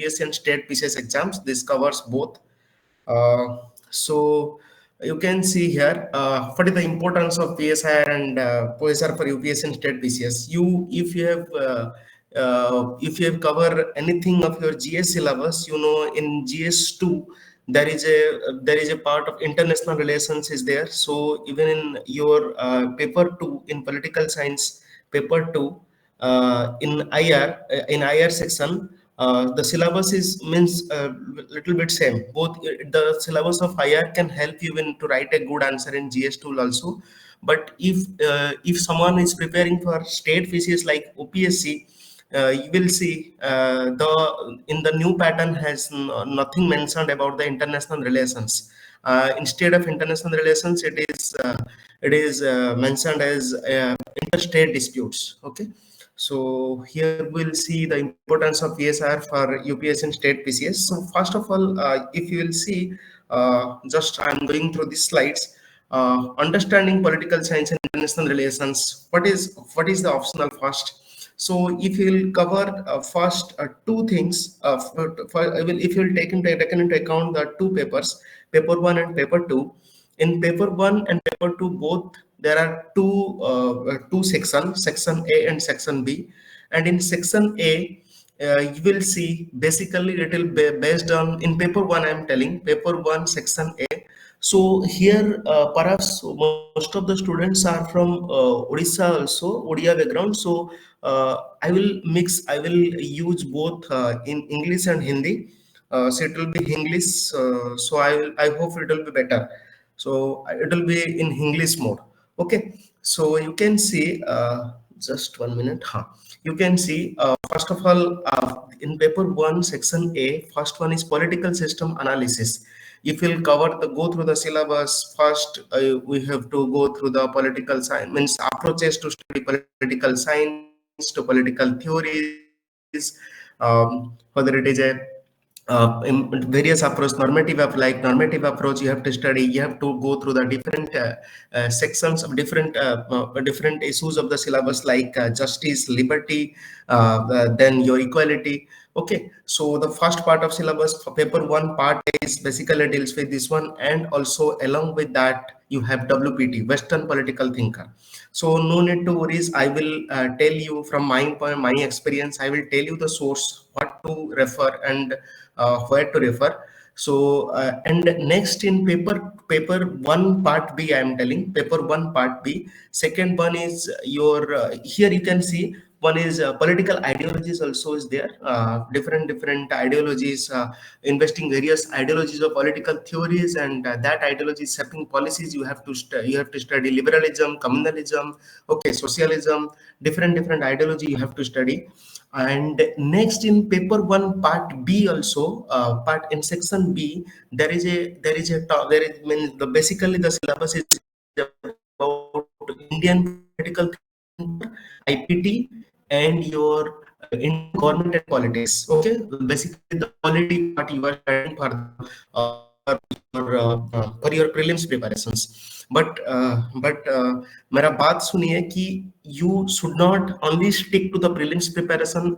UPSC and state PCS exams. This covers both. So you can see here what is the importance of PSIR and PSIR for UPSC and state PCS. If you have covered anything of your GS syllabus, you know in GS2 there is a part of international relations is there. So even in your paper 2 in political science, paper 2 in IR section, the syllabus is means little bit same. Both the syllabus of IR can help you in to write a good answer in GS tool also. But if someone is preparing for state physics like OPSC, you will see the in the new pattern has nothing mentioned about the international relations. Instead of international relations, it is mentioned as interstate disputes. Okay. So here we'll see the importance of PSIR for UPS and state PCS. So first of all, if you will see, just I'm going through these slides. Understanding political science and international relations. What is the optional first? So if you will cover first two things, if you will taken into account the two papers, paper 1 and paper 2. In paper 1 and paper 2 both there are two sections, section A and section B. And in section A, you will see basically it will be based on in paper 1. I am telling paper 1 section A. So here perhaps most of the students are from Odisha also, Odia background. So I will use both in English and Hindi. So it will be English. So I hope it will be better. So it will be in English mode. Okay. So you can see just 1 minute. You can see first of all in paper 1 section A, first one is political system analysis. If we'll go through the syllabus first, we have to go through the political science, means approaches to study political science, to political theories, whether it is a in various approach, normative approach you have to study. You have to go through the different sections of different issues of the syllabus, like justice, liberty, then your equality. Okay, so the first part of syllabus for paper 1 part is basically deals with this one, and also along with that you have WPT, Western political thinker. So no need to worries. I will tell you from my experience. I will tell you the source, what to refer, and where to refer. So and next in paper 1 part B, I am telling paper 1 part B. Second one is your here you can see one is political ideologies also is there. Different ideologies, investing various ideologies of political theories, and that ideology is shaping policies. You have to study liberalism, communalism, okay, socialism, different ideology you have to study. And next in paper 1 part B also, part in section B, there is means basically the syllabus is about Indian political IPT and your Indian government and politics. Okay, basically the polity part you are studying for your prelims preparations. But मेरा बात सुनिए कि you should not only stick to the prelims preparation.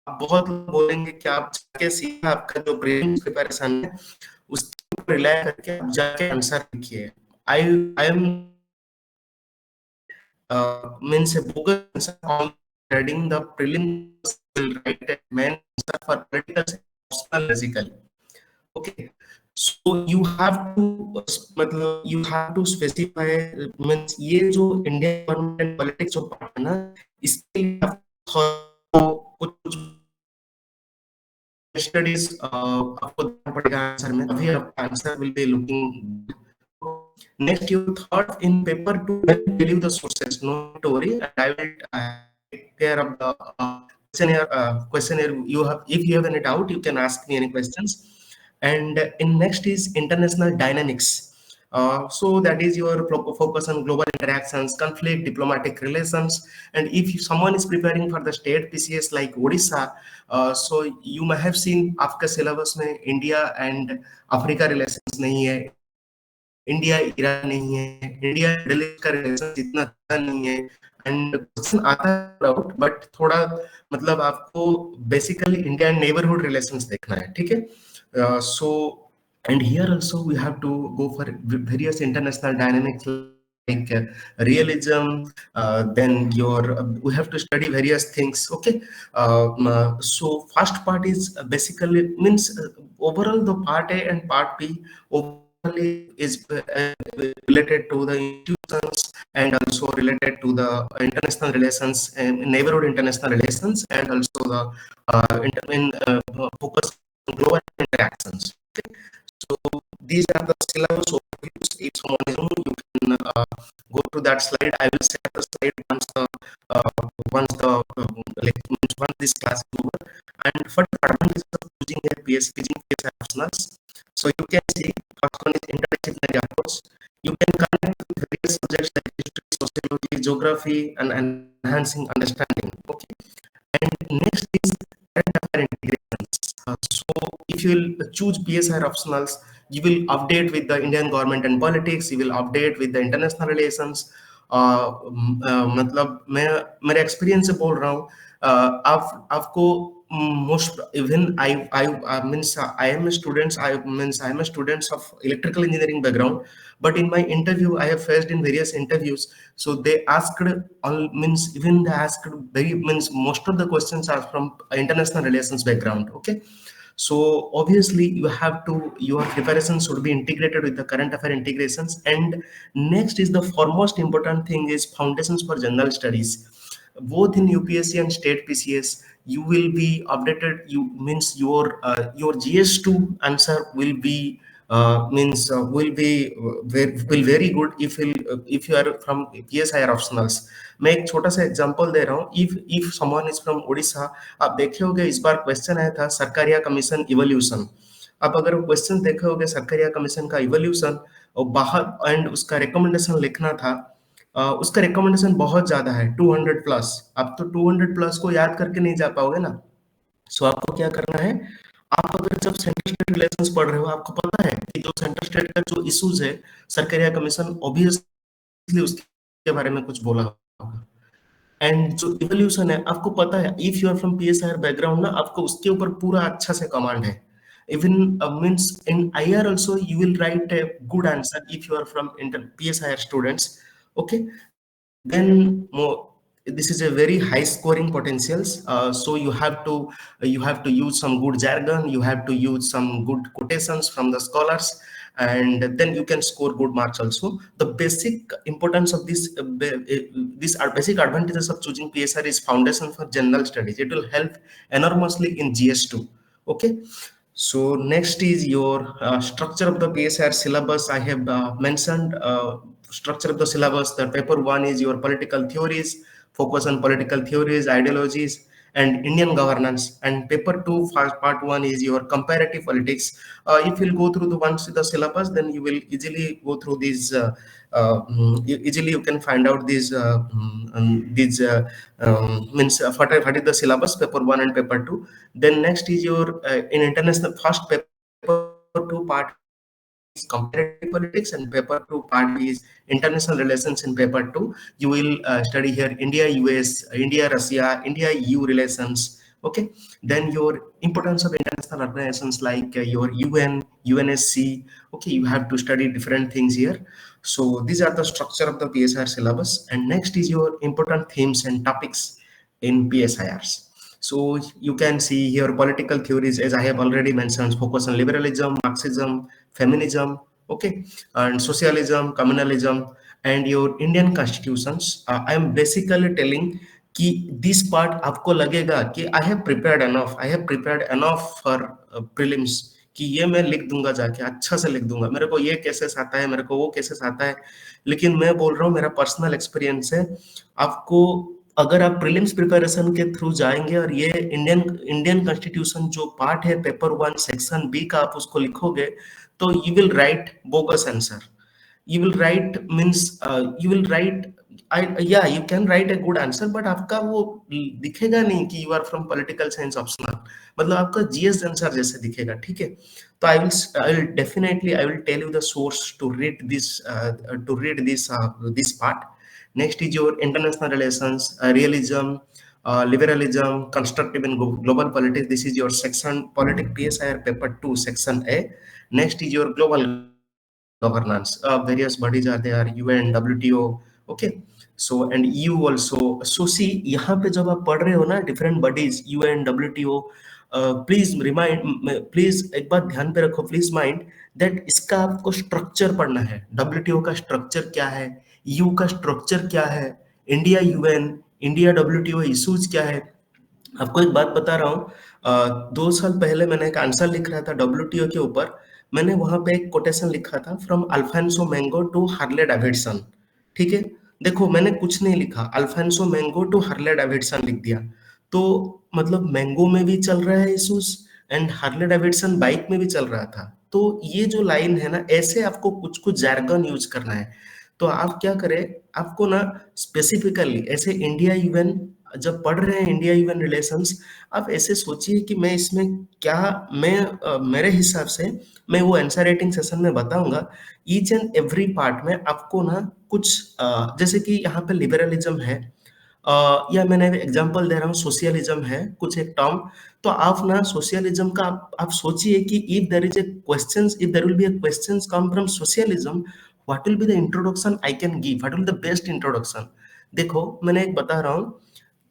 आप बहुत लोग बोलेंगे कि आप जाके सीधा आपका जो prelims preparation है उसके ऊपर rely करके आप जाके आंसर लिखिए. I am means a bogus answer on studying the prelims will write a main answer for political optional basically. Okay, so you have to मतलब you have to specify means ये जो Indian government and politics जो part है ना, इसके लिए आपको कुछ studies आपको देना पड़ेगा आंसर में, तभी आपका answer will be looking. Next, your thought in paper 2, I will tell you the sources. No worry, and I will take care of the questionnaire. You have, if you have any doubt, you can ask me any questions. And in next is international dynamics. So that is your focus on global interactions, conflict, diplomatic relations. And if someone is preparing for the state PCS like Odisha, so you may have seen आपका syllabus में India and Africa relations नहीं है, India Iran नहीं है, India middle east का relation इतना अच्छा नहीं है, एंड क्वेश्चन आता है नो डाउट, बट थोड़ा मतलब आपको basically India and neighbourhood relations देखना है, ठीक है. सो and here also we have to go for various international dynamics like realism, then your we have to study various things, okay. So first part is basically means overall the part A and part B overall is related to the institutions and also related to the international relations and neighborhood international relations, and also the focus on global interactions. Okay? So these are the syllabus overviews. If someone is new, you can go to that slide. I will share the slide once this class is over. And for the advantages of using a PSI optionals, so you can see first one is interdisciplinary approach. You can connect with various subjects like history, sociology, geography, and enhancing understanding. Okay. And next is current affair integrations. So if you will choose PSIR optionals, you will update with the Indian government and politics, you will update with the international relations. मतलब मैं मेरे experience से बोल रहा हूँ, आप आपको most even I means I am students I means I am students of electrical engineering background, but in my interview I have faced in various interviews, so they asked all means even they asked very means most of the questions are from international relations background, okay. So obviously you have to your preparation should be integrated with the current affair integrations. And next is the foremost important thing is foundations for general studies. Both in UPSC and state PCS you will be updated, you means your GS2 answer will be means will very good if you are from PSIR optionals. मैं एक छोटा सा example दे रहा हूँ. If someone is from Odisha, आप देखे होंगे इस बार क्वेश्चन आया था सरकारिया कमीशन इवोल्यूशन. आप अगर क्वेश्चन देखे होंगे सरकारिया कमीशन का इवोल्यूशन और बाहर एंड उसका रिकमेंडेशन लिखना था, उसका रिकमेंडेशन बहुत ज्यादा है 200 प्लस. आप तो 200 प्लस को याद करके नहीं जा पाओगे ना. सो आपको क्या करना है, आप अगर जब सेंट्रल स्टेट रिलेशंस पढ़ रहे हो आपको पता है कि जो सेंट्रल स्टेट का जो इश्यूज है सरकारिया कमीशन ऑब्वियसली उसके बारे में कुछ बोला होगा. एंड जो इवोल्यूशन है आपको पता है, if you are from PSIR background ना आपको उसके ऊपर पूरा अच्छा से कमांड है. even means in IR also you will write a good answer if you are from PSIR students, okay. Then more, this is a very high scoring potentials, so you have to use some good jargon, you have to use some good quotations from the scholars, and then you can score good marks also. The basic importance of these are basic advantages of choosing PSR is foundation for general studies. It will help enormously in GS2, okay. So next is your structure of the PSR syllabus. I have mentioned structure of the syllabus. The paper one is your political theories, focus on political theories, ideologies, and Indian governance. And paper two, part one is your comparative politics. If you'll go through the once the syllabus, then you will easily go through these. Easily you can find out these means what is the syllabus paper one and paper two. Then next is your in international first paper two part is comparative politics and paper two part is international relations. In paper two you will study here India US, India Russia, India EU relations, okay. Then your importance of international organizations like your UN, UNSC, okay, you have to study different things here. So these are the structure of the PSIR syllabus. And next is your important themes and topics in PSIRs. So you can see here political theories, as I have already mentioned, focus on liberalism, Marxism, feminism, okay, and socialism, communalism, and your Indian constitutions. I am basically telling कि this part आपको लगेगा कि I have prepared enough for prelims, कि ये मैं लिख दूंगा जाके अच्छा से लिख दूंगा, मेरे को ये केसेस आता है, मेरे को वो केसेस आता है. लेकिन मैं बोल रहा हूँ मेरा पर्सनल एक्सपीरियंस है, आपको अगर आप प्रीलिम्स प्रिपरेशन के थ्रू जाएंगे और ये इंडियन इंडियन कॉन्स्टिट्यूशन जो पार्ट है पेपर वन सेक्शन बी का आप उसको लिखोगे तो you will write bogus answer. You will write means you will write yeah you can write a good answer, but आपका वो दिखेगा नहीं कि you are from political science optional, मतलब आपका GS आंसर जैसे दिखेगा, ठीक है. तो I will definitely I will tell you the source to read this this part. Next is your international relations, realism, liberalism, constructive in global politics. This is your section politics PSIR paper 2, section A. Next is your global governance. Various bodies are there, UN, WTO, okay. So and EU also. So see, यहाँ पे जब आप पढ़ रहे हो ना different bodies, UN, WTO, please एक बात ध्यान पे रखो, प्लीज माइंड दैट इसका आपको स्ट्रक्चर पढ़ना है। WTO का स्ट्रक्चर क्या है, EU का स्ट्रक्चर क्या है, India UN, India WTO issues क्या है। आपको एक बात बता रहा हूँ, 2 साल पहले मैंने एक आंसर लिख रहा था WTO के ऊपर। मैंने वहां पे एक कोटेशन लिखा था, from Alphonso mango to Harley Davidson. ठीक है, देखो मैंने कुछ नहीं लिखा, Alphonso mango to Harley Davidson लिख दिया। तो मतलब मैंगो में भी चल रहा है issues, and Harley Davidson bike में भी चल रहा था। तो ये जो लाइन है ना, ऐसे आपको कुछ कुछ जैर्गन यूज करना है। तो आप क्या करें, आपको ना स्पेसिफिकली ऐसे इंडिया यूएन जब पढ़ रहे हैं, इंडिया यूएन रिलेशंस, आप ऐसे सोचिए कि मैं इसमें क्या, मेरे हिसाब से मैं वो आंसर राइटिंग सेशन में बताऊंगा। ईच एंड एवरी पार्ट में आपको ना कुछ जैसे कि यहाँ पे लिबरलिज्म है, या मैंने एग्जांपल दे रहा हूँ, सोशलिज्म है कुछ एक टर्म। तो आप ना सोशलिज्म का आप सोचिए कि if there is a questions, if there will be a questions come from socialism, what will be the introduction I can give, what will the best introduction. देखो मैंने एक बता रहा हूँ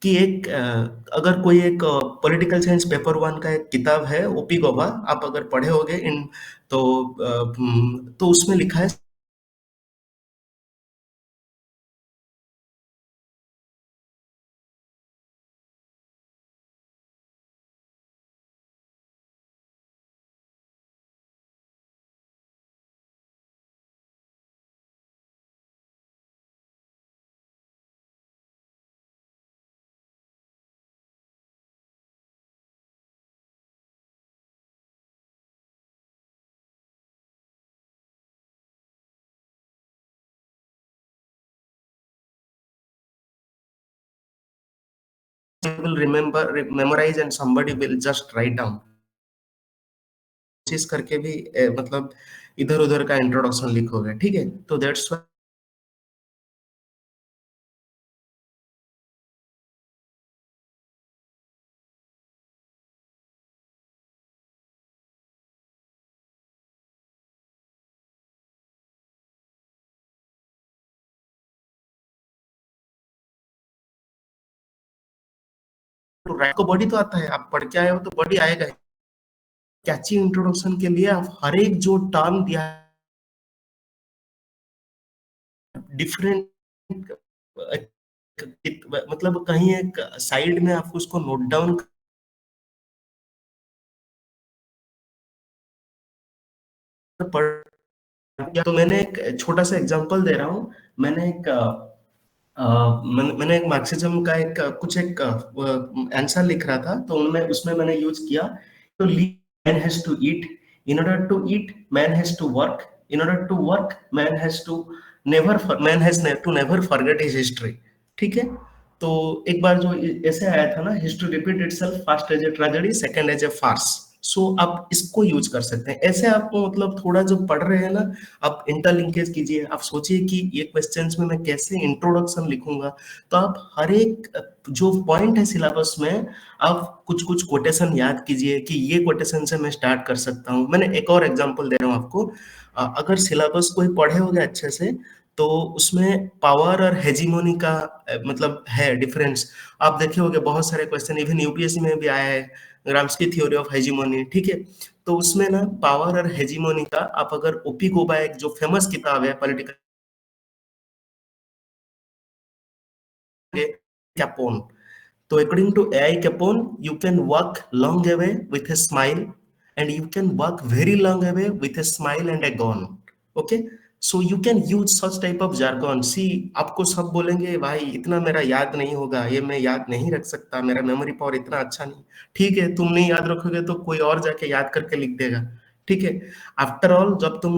कि एक अगर कोई एक पॉलिटिकल साइंस पेपर 1 का एक किताब है, ओपी गोबा, आप अगर पढ़े होगे इन, तो तो उसमें लिखा है will remember, memorize and somebody will just write down, कोशिश करके भी मतलब इधर उधर का इंट्रोडक्शन लिखोगे, ठीक है। तो दैट्स को बॉडी तो आता है, आप पढ़ के आए हो तो बॉडी आएगा। कैची इंट्रोडक्शन के लिए आप हर एक जो टर्म दिया डिफरेंट, मतलब कहीं एक साइड में आपको उसको नोट डाउन पढ़। तो मैंने एक छोटा सा एग्जांपल दे रहा हूँ। मैंने एक मैंने एक मार्क्सिज्म का एक कुछ एक आंसर लिख रहा था, तो उनमें उसमें मैंने यूज किया, तो man has to eat, in order to eat man has to work, in order to work man has to man has to never forget his history. ठीक है, तो एक बार जो ऐसे आया था ना, history repeats itself, first as a tragedy, second as a farce. So आप इसको यूज कर सकते हैं ऐसे। आपको मतलब थोड़ा जो पढ़ रहे हैं ना, आप इंटरलिंकेज कीजिए, आप सोचिए कि ये क्वेश्चंस में मैं कैसे इंट्रोडक्शन लिखूंगा। तो आप हर एक जो पॉइंट है सिलेबस में, आप कुछ कुछ कोटेशन याद कीजिए कि ये कोटेशन से मैं स्टार्ट कर सकता हूँ। मैंने एक और एग्जांपल दे रहा हूँ आपको। अगर सिलेबस कोई पढ़े होगे अच्छे से, तो उसमें पावर और हेजिमोनी का मतलब है डिफरेंस। आप देखे होंगे बहुत सारे क्वेश्चन, इवन यूपीएससी में भी आया है, ग्राम्सकी थ्योरी ऑफ हेजिमोनी, ठीक है। तो उसमें ना पावर और हेजिमोनी का, आप अगर ओपी गोबा एक जो फेमस किताब है पॉलिटिकल कैपोन, तो according to AI Capone, you can walk long away with a smile, and you can walk very long away with a smile and a gone. Okay, so you can use such type of jargon. See, आपको सब बोलेंगे भाई इतना मेरा याद नहीं होगा, ये मैं याद नहीं रख सकता, मेरा मेमोरी पावर इतना अच्छा नहीं। ठीक है, तुम नहीं याद रखोगे तो कोई और जाके याद करके लिख देगा। ठीक है, आफ्टर ऑल जब तुम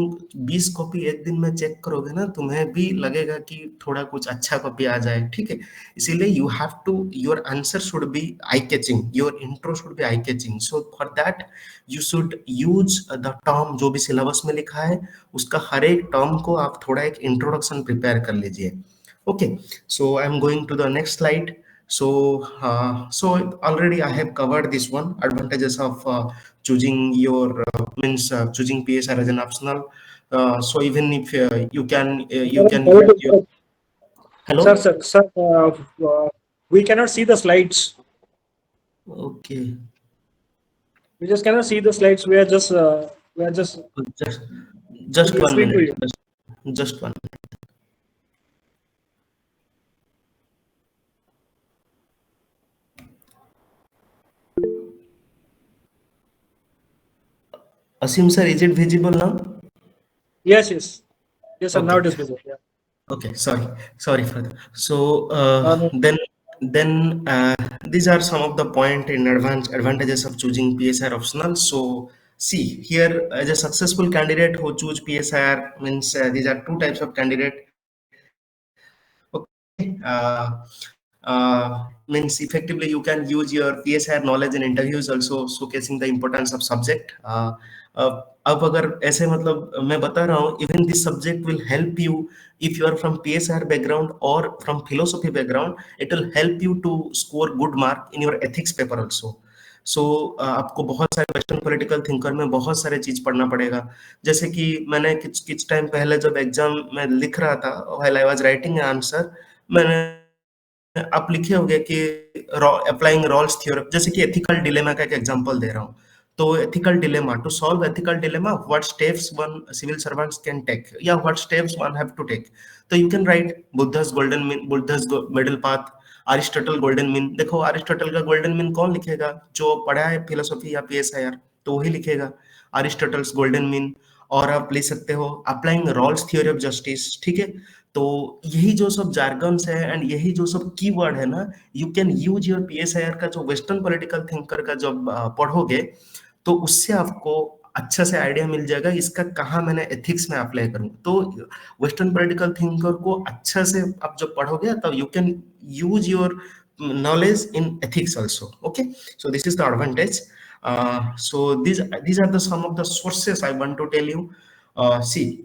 20 कॉपी एक दिन में चेक करोगे ना, तुम्हें भी लगेगा कि थोड़ा कुछ अच्छा कॉपी आ जाए। ठीक है, इसीलिए you have to, your answer should be eye catching, your intro should be eye catching. So for that you should use the term जो भी सिलेबस में लिखा है, उसका हर एक टर्म को आप थोड़ा एक इंट्रोडक्शन प्रिपेयर कर लीजिए। Okay, so I'm going to the next slide. So already I have covered this one, advantages of choosing your means choosing PSR as an optional. So even if you can use your Sir, hello. sir, sir, we cannot see the slides. Okay, We just cannot see the slides. We are just just just one listening to minute, you. just one. Asim sir, is it visible now? Yes, yes, yes, sir. Now Okay. it is visible. Yeah. Okay, sorry for that. So No. then these are some of the point in advantages of choosing PSR optional. So see here, as a successful candidate who choose PSR means these are two types of candidate. Okay, means effectively you can use your PSR knowledge in interviews also showcasing the importance of subject. अब अगर ऐसे मतलब मैं बता रहा हूँ even this subject will help you if you are from PSR background or from philosophy background, it will help you to score good mark in your ethics paper also. सो आपको बहुत सारे वेस्टर्न पॉलिटिकल थिंकर में बहुत सारे चीज पढ़ना पड़ेगा। जैसे कि मैंने कुछ कुछ टाइम पहले जब एग्जाम में लिख रहा था while I was writing answer, मैंने आप लिखे होंगे कि अप्लाइंग रॉल्स थ्योरम, जैसे कि एथिकल डिलेमा का एक एग्जांपल दे रहा हूँ। तो ethical dilemma, to solve ethical dilemma what steps one civil servants can take या what steps one have to take. तो you can write Buddha's golden mean, Buddha's middle path, Aristotle golden mean. देखो Aristotle का golden mean कौन लिखेगा? जो पढ़ा है philosophy या पीएसआईआर तो वही लिखेगा अरिस्टोटल्स गोल्डन मीन। और आप ले सकते हो applying Rawls theory of justice, ठीक है। तो यही जो सब जार्गन्स है एंड यही जो सब कीवर्ड है ना, you can use your PSIR का जो वेस्टर्न पॉलिटिकल थिंकर का जब पढ़ोगे तो उससे आपको अच्छा से आइडिया मिल जाएगा इसका कहाँ मैंने एथिक्स में अप्लाई करूँ। तो वेस्टर्न पॉलिटिकल थिंकर को अच्छा से आप जब पढ़ोगे तब you can use your knowledge in ethics also. Okay, so this is the advantage. So these are the some of the sources I want to tell you. See,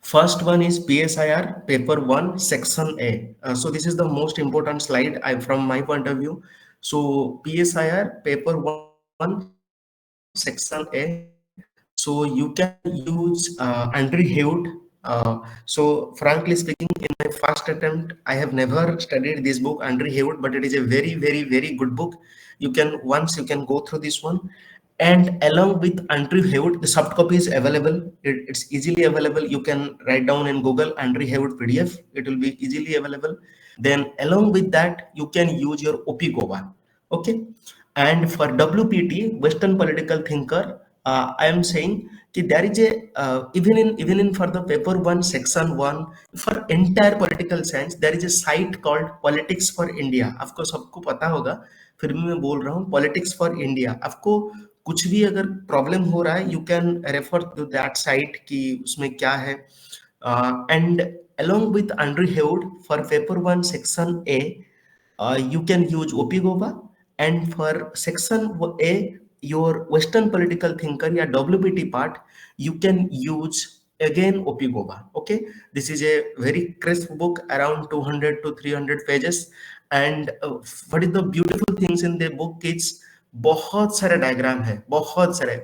first one is PSIR paper 1 section A. So this is the most important slide from my point of view. So PSIR paper 1 section A. So you can use Andrew Hewitt. So frankly speaking, in my first attempt, I have never studied this book, Andrew Hewitt, but it is a very, very, very, very good book. You can go through this one. And along with Andrew Hewitt, the soft copy is available. It's easily available. You can write down in Google Andrew Hewitt PDF. It will be easily available. Then along with that, you can use your OPGOVA. Okay. And for WPT, Western political thinker, I am saying that there is a even in for the paper one section one for entire political science there is a site called Politics for India. आपको सबको पता होगा, फिर भी मैं बोल रहा हूँ पॉलिटिक्स फॉर इंडिया। आपको कुछ भी अगर प्रॉब्लम हो रहा है you can refer to that site कि उसमें क्या है। And along with Andrew Hewood for paper 1 section A, you can use OPGOVA, and for section A, your Western political thinker या WPT part, you can use again OPGOVA. Okay, this is a very crisp book, around 200 to 300 pages, and what is the beautiful things in the book is बहुत सारे diagram है, बहुत सारे।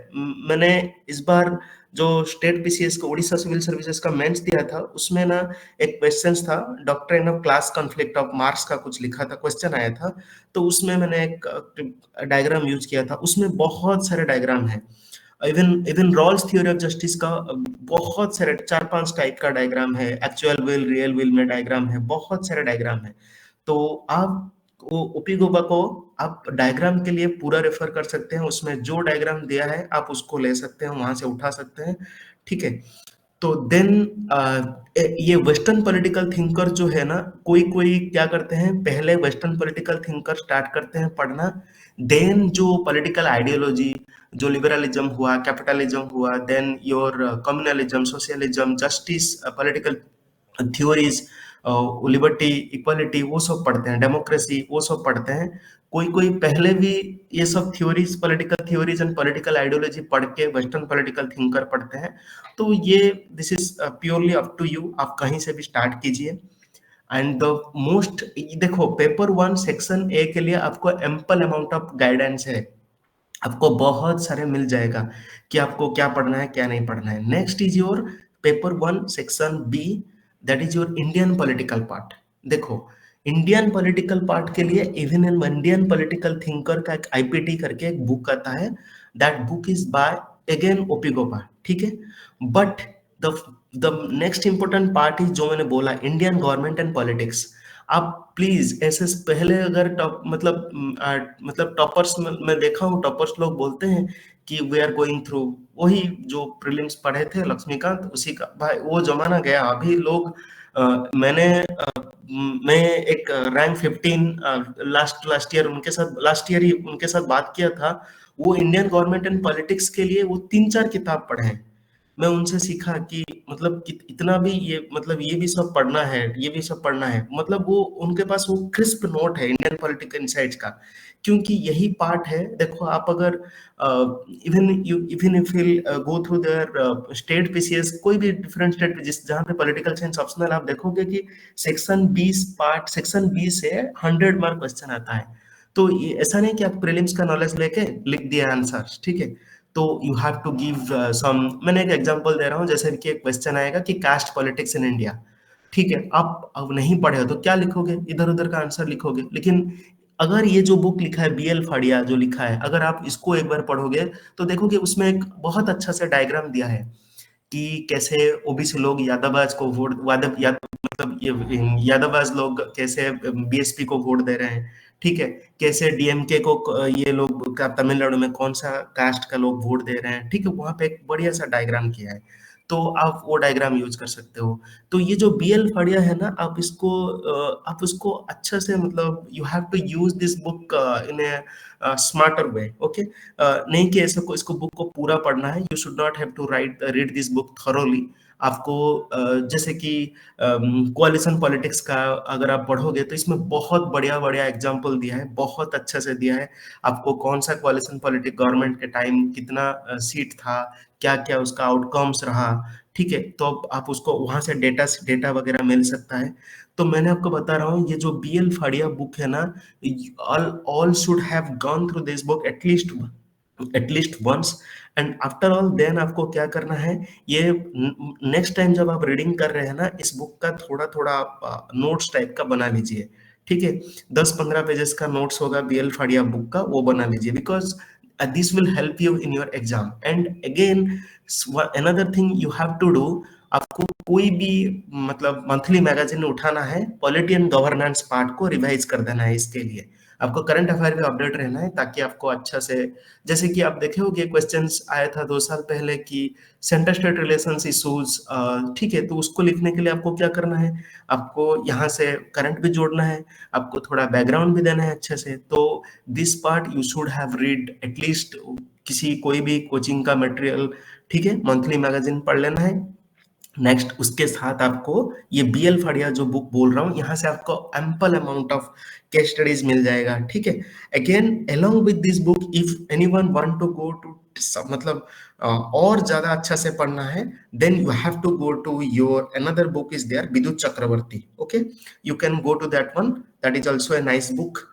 मैंने इस बार जो state PCS का उड़ीसा सिविल सर्विसेज का मेंस दिया था उसमें ना एक क्वेश्चन था, doctrine of class conflict of marks का कुछ लिखा था, क्वेश्चन आया था। तो उसमें मैंने एक डायग्राम यूज किया था, उसमें बहुत सारे डायग्राम है। Even even Rawls theory of justice का बहुत सारे 4-5 टाइप का डायग्राम है, एक्चुअल विल रियल विल में डायग्राम है, बहुत सारे डायग्राम है। तो आप ओपीगोबा को आप डायग्राम के लिए पूरा रेफर कर सकते हैं, उसमें जो डायग्राम दिया है आप उसको ले सकते हैं, वहां से उठा सकते हैं, ठीक है। तो देन ये वेस्टर्न पॉलिटिकल थिंकर जो है ना, कोई कोई क्या करते हैं, पहले वेस्टर्न पॉलिटिकल थिंकर स्टार्ट करते हैं पढ़ना, देन जो पॉलिटिकल आइडियोलॉजी, जो लिबरलिज्म हुआ, कैपिटलिज्म हुआ, then your communalism, socialism, justice, political theories, liberty, equality, वो सब पढ़ते हैं, डेमोक्रेसी, वो सब पढ़ते हैं। कोई कोई पहले भी ये सब theories, political theories and political ideology पढ़ के वेस्टर्न पॉलिटिकल थिंकर पढ़ते हैं। तो ये this is purely up to you, आप कहीं से भी स्टार्ट कीजिए। एंड द मोस्ट, देखो पेपर वन सेक्शन ए के लिए आपको एम्पल अमाउंट ऑफ गाइडेंस है, आपको बहुत सारे मिल जाएगा कि आपको क्या पढ़ना है क्या नहीं पढ़ना है। Next is your paper one section B, that is your Indian political part. देखो इंडियन पॉलिटिकल पार्ट के लिए even in Indian political thinker का एक आईपीटी करके एक बुक आता है, that book is by again OP Gauba, ठीक है। But the the next important part is जो मैंने बोला, इंडियन गवर्नमेंट एंड पॉलिटिक्स। आप प्लीज ऐसे पहले अगर टॉप मतलब मतलब टॉपर्स में मैं देखा हूँ, टॉपर्स लोग बोलते हैं कि वी आर गोइंग थ्रू, वही जो प्रीलिम्स पढ़े थे लक्ष्मीकांत, उसी का भाई वो जमाना गया। अभी लोग मैं एक रैंक 15 लास्ट लास्ट ईयर उनके साथ, लास्ट ईयर ही उनके साथ बात किया था। वो इंडियन गवर्नमेंट एंड पॉलिटिक्स के लिए वो 3-4 किताब पढ़े हैं। मैं उनसे सीखा कि मतलब इतना भी ये मतलब ये भी सब पढ़ना है, ये भी सब पढ़ना है, मतलब वो उनके पास वो क्रिस्प नोट है इंडियन पॉलिटिकल इनसाइट्स का। क्योंकि यही पार्ट है, देखो आप अगर even if will go through their state PCS, कोई भी डिफरेंट स्टेट जिस जहाँ पे पॉलिटिकल साइंस ऑप्शनल, आप देखोगे कि सेक्शन 20 से 100 मार्क क्वेश्चन आता है। तो ये ऐसा नहीं कि आप प्रीलिम्स का नॉलेज लेके लिख दिया आंसर, ठीक है। तो you have to give some, मैंने एक एग्जांपल दे रहा हूँ, जैसे कि एक क्वेश्चन आएगा कि कास्ट पॉलिटिक्स इन इंडिया, ठीक है। आप अब नहीं पढ़े हो तो क्या लिखोगे, इधर उधर का आंसर लिखोगे। लेकिन अगर ये जो बुक लिखा है बीएल फाड़िया जो लिखा है, अगर आप इसको एक बार पढ़ोगे तो देखोगे उसमें एक बहुत अच्छा सा डायग्राम दिया है कि कैसे ओबीसी लोग यादवराज को वोट मतलब ये यादवराज लोग कैसे बीएसपी को वोट दे रहे हैं, ठीक है। कैसे डीएमके को ये लोग का तमिलनाडु में कौन सा कास्ट का लोग वोट दे रहे हैं, ठीक है। वहां पे एक बढ़िया सा डायग्राम किया है, तो आप वो डायग्राम यूज कर सकते हो। तो ये जो बीएल फड़िया है ना, आप इसको आप उसको अच्छा से मतलब you have to use this book in a smarter way, okay. नहीं कि ऐसे को इसको बुक को पूरा पढ़ना है, you should not have to read this book thoroughly. आपको जैसे कि कोalition पॉलिटिक्स का अगर आप पढ़ोगे तो इसमें बहुत बढ़िया बढ़िया एग्जाम्पल दिया है, बहुत अच्छा से दिया है आपको। कौन सा कोalition पॉलिटिक्स गवर्नमेंट के टाइम कितना सीट था, क्या क्या उसका आउटकम्स रहा, ठीक है। तो आप उसको वहां से डेटा वगैरह मिल सकता है। तो मैंने आपको बता रहा हूँ, ये जो बीएल फाड़िया बुक है ना, all should have gone through this book at least once. And after all then आपको क्या करना है, ये नेक्स्ट टाइम जब आप रीडिंग कर रहे हैं ना, इस बुक का थोड़ा थोड़ा आप नोट्स टाइप का बना लीजिए, ठीक है। 10-15 पेजेस का नोट्स होगा बीएल फाड़िया बुक का, वो बना लीजिए, because this will help you in your exam. And again, another thing you have to do, आपको कोई भी मतलब मंथली मैगजीन उठाना है, पॉलिटी एंड गवर्नेंस पार्ट को रिवाइज कर देना है। इसके लिए आपको करंट अफेयर में अपडेट रहना है, ताकि आपको अच्छा से, जैसे कि आप देखे होंगे क्वेश्चंस आया था 2 साल पहले कि सेंटर स्टेट रिलेशंस इशूज, ठीक है। तो उसको लिखने के लिए आपको क्या करना है, आपको यहाँ से करंट भी जोड़ना है, आपको थोड़ा बैकग्राउंड भी देना है अच्छे से। तो this part you should have read at least किसी कोई भी कोचिंग का मटेरियल, ठीक है, मंथली मैगजीन पढ़ लेना है। नेक्स्ट उसके साथ आपको ये बीएल फड़िया जो बुक बोल रहा हूँ, यहाँ से आपको ample amount of case studies मिल जाएगा, ठीक है। Again along with this book, if anyone want to go to मतलब और ज्यादा अच्छा से पढ़ना है, then you have to go to your another book is there, Vidyut Chakravarti, okay. You can go to that one, that is also a nice book.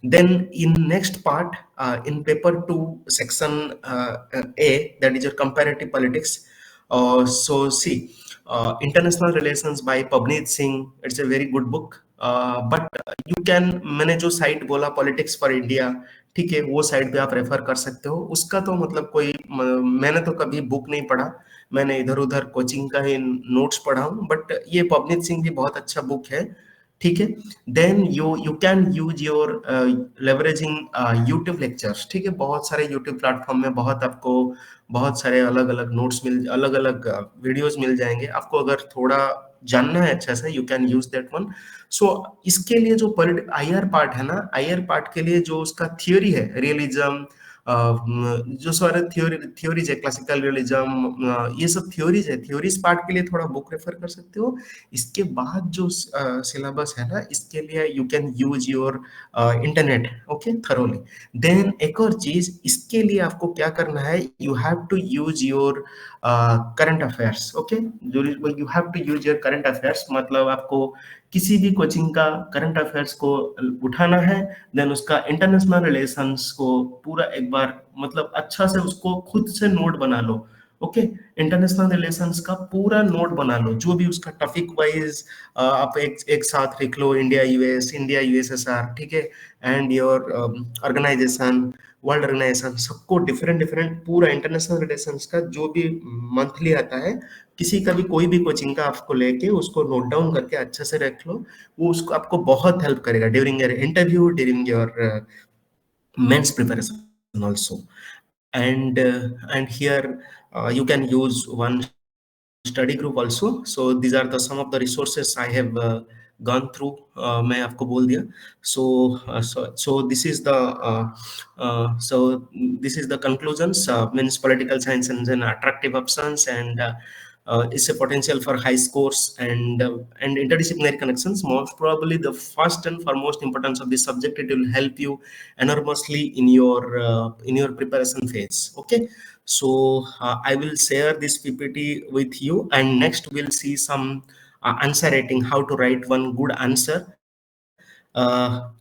Then in next part, in paper 2 section A, that is your comparative politics. So see, international relations by Pavneet Singh, it's a very good book. But you can, मैंने जो site बोला politics for India, ठीक है, वो site पे आप refer कर सकते हो। उसका तो मतलब कोई मैंने तो कभी बुक नहीं पढ़ा, मैंने इधर उधर कोचिंग का ही नोट्स पढ़ा हूँ। बट ये पवनीत सिंह भी बहुत अच्छा बुक है, ठीक है। Then you can use your leveraging YouTube lectures, ठीक है। बहुत सारे यूट्यूब प्लेटफॉर्म में बहुत आपको बहुत सारे अलग अलग नोट्स अलग अलग वीडियोस मिल जाएंगे। आपको अगर थोड़ा जानना है अच्छा से, you can use that one. So इसके लिए जो आईआर पार्ट है ना, आईआर पार्ट के लिए जो उसका थियोरी है, रियलिज्म, जो सारे थ्योरीज है, क्लासिकल रियलिज्म, ये सब थ्योरीज है, थ्योरीज पार्ट के लिए थोड़ा बुक रेफर कर सकते हो। इसके बाद जो सिलेबस है ना, इसके लिए you can use your internet, okay, thoroughly. Then एक और चीज, इसके लिए आपको क्या करना है, you have to use your current affairs, okay. You have to use your current affairs, मतलब आपको किसी भी कोचिंग का करंट अफेयर्स को उठाना है, देन उसका इंटरनेशनल रिलेशंस को पूरा एक बार मतलब अच्छा से उसको खुद से नोट बना लो, ओके। इंटरनेशनल रिलेशंस का पूरा नोट बना लो, जो भी उसका टॉपिक वाइज आप एक साथ लिख लो, इंडिया यूएस, इंडिया यूएसएसआर, ठीक है, and your organisation, world organisation, सबको डिफरेंट डिफरेंट पूरा इंटरनेशनल रिलेशंस का जो भी मंथली आता है, किसी का भी कोई भी कोचिंग का आपको लेके उसको नोट डाउन करके अच्छे से रख लो। वो उसको आपको बहुत हेल्प करेगा during your interview, during your mains preparation also. And here you can use one study group also. So these are the some of the resources I have gone through, मैं आपको बोल दिया। So this is the so this is the conclusions, means political science and then attractive options, and is a potential for high scores, and interdisciplinary connections. Most probably the first and foremost importance of this subject, it will help you enormously in your preparation phase, okay. So I will share this PPT with you, and next we'll see some answer writing, how to write one good answer.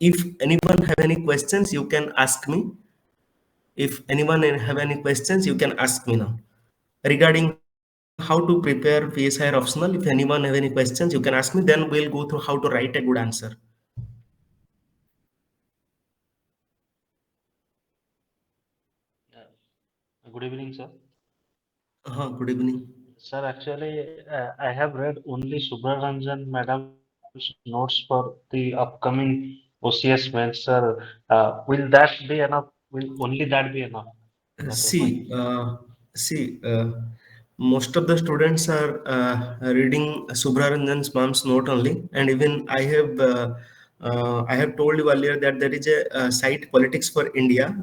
If anyone have any questions, you can ask me. If anyone have any questions, you can ask me now regarding how to prepare PSIR optional. If anyone have any questions, you can ask me, then we'll go through how to write a good answer. Good evening, sir. Good evening. Sir, actually, I have read only Subhranshu Madam's notes for the upcoming OCS mains, sir. Will that be enough? Will only that be enough? That was my See, see, most of the students are reading Subhraranjan's mom's note only, and even I have told you earlier that there is a site Politics for India.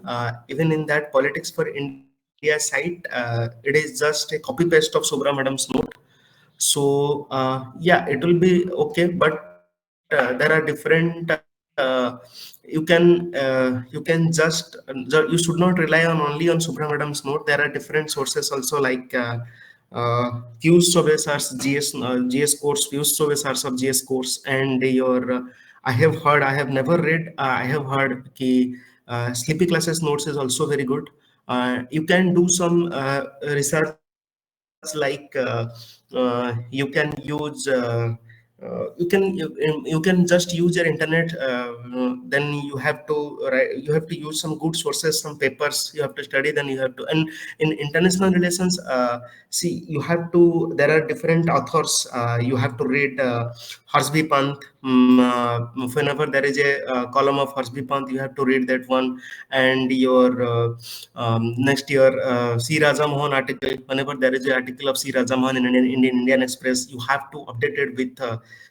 Even in that Politics for India site, it is just a copy paste of Subra Madam's note. So yeah, it will be okay, but there are different you can you should not rely on only on Subra Madam's note. There are different sources also, like Fuse Sobesar's GS course, Fuse Sobesar's of GS course, and your I have heard, I have never read, I have heard ki Sleepy Classes notes is also very good. You can do some research, like you can use you can just use your internet, then you have to use some good sources, some papers you have to study, then you have to. And in international relations, see, you have to, there are different authors, you have to read Harsby Pant. Whenever there is a column of Harsby Pant, you have to read that one. And your next year C Raja Mohan article, whenever there is an article of C Raja Mohan in Indian Express, you have to update it with